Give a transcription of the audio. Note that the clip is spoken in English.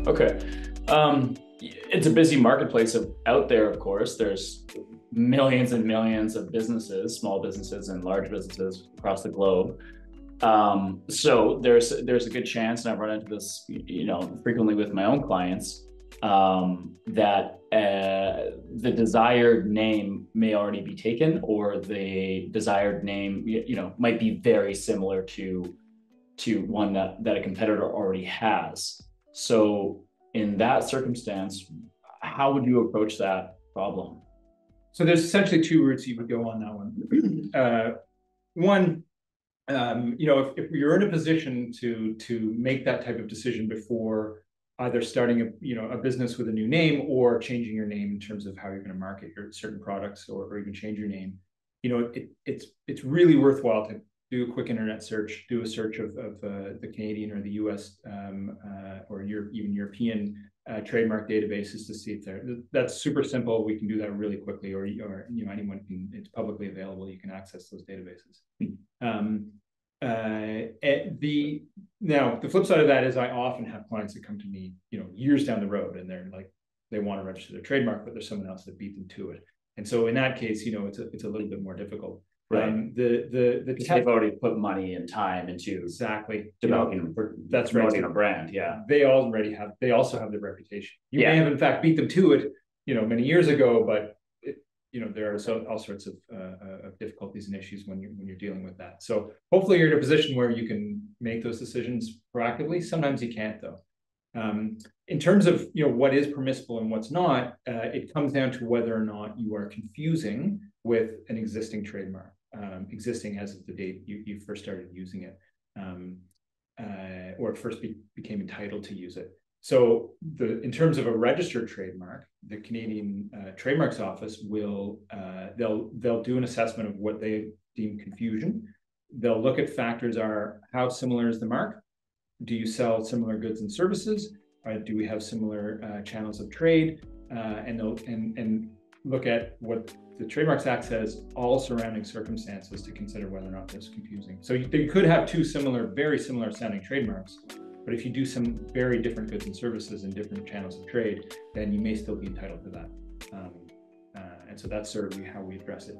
Okay. It's a busy marketplace out there, of course. There's millions and millions of businesses, small businesses and large businesses across the globe. So there's a good chance, and I've run into this, frequently with my own clients, that the desired name may already be taken, or the desired name, might be very similar to one that a competitor already has. So in that circumstance, how would you approach that problem? So there's essentially two routes you would go on that one. One, if you're in a position to make that type of decision before either starting a business with a new name or changing your name in terms of how you're going to market your certain products, or even change your name, it's really worthwhile to do a quick internet search, do a search of the Canadian or the US or even European trademark databases to see if that's super simple. We can do that really quickly, or anyone can. It's publicly available. You can access those databases. The flip side of that is I often have clients that come to me, years down the road, and they're like, they want to register their trademark, but there's someone else that beat them to it. And so in that case, it's a little bit more difficult. Right. They've already put money and time into exactly developing, that's right, a brand. Yeah. They also have the reputation. You may have in fact beat them to it, many years ago, but there are all sorts of difficulties and issues when you're dealing with that. So hopefully you're in a position where you can make those decisions proactively. Sometimes you can't, though. In terms of what is permissible and what's not, it comes down to whether or not you are confusing with an existing trademark, existing as of the date you first started using it, or first became entitled to use it. So in terms of a registered trademark, the Canadian Trademarks Office will they'll do an assessment of what they deem confusion. They'll look at factors are how similar is the mark? Do you sell similar goods and services? Do we have similar channels of trade? And look at what the Trademarks Act says, all surrounding circumstances, to consider whether or not that's confusing. So you could have two very similar sounding trademarks, but if you do some very different goods and services in different channels of trade, then you may still be entitled to that. And so that's sort of how we address it.